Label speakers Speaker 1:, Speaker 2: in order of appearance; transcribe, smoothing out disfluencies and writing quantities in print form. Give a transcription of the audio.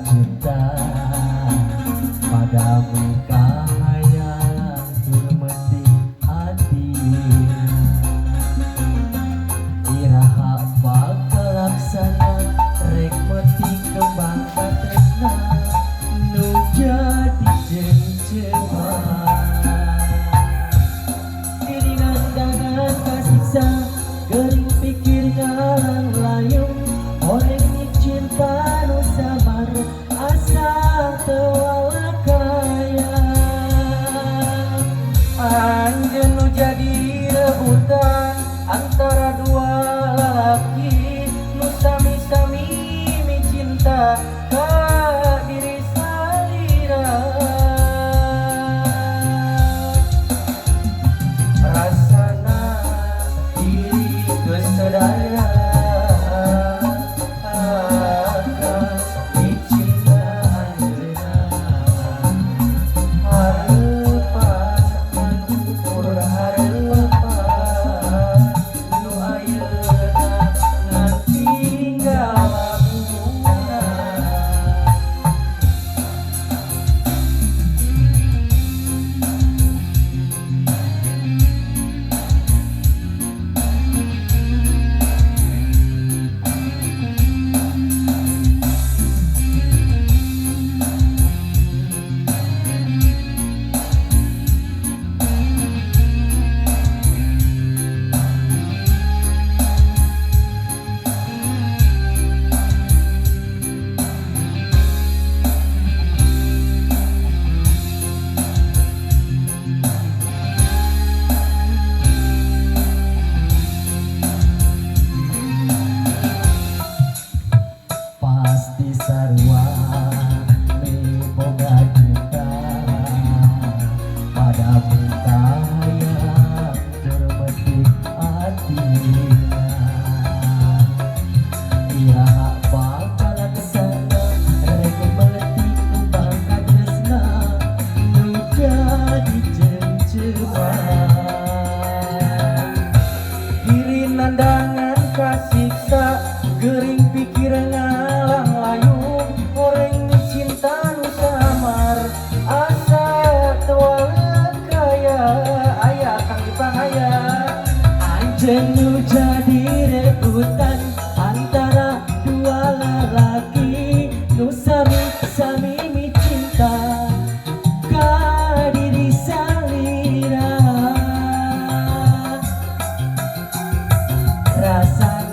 Speaker 1: cinta padamu kahayang turmeti hati iraha bakal laksana rek meti kembang tresna nu jadi jencema diri nandangan kasiksa gering pikir ngalang layung orang cinta nu sabar asa tewala kaya anjeun nu jadi rebutan antara dua lalaki nu sami-sami cinta ka diri salira rasana diri kesadaya pasti sarua boga cinta padamu kahayang turmeti hatina iraha bakal laksana rek meleti kembang tresna nu jadi jencema diri nandangan kasiksa gering pikir ngalang layung orang cinta nu samar asa tewala kaya aya kang Ipang aya anjeun nu jadi rebutan antara dua lalaki nu sami-sami cinta ka diri salira rasa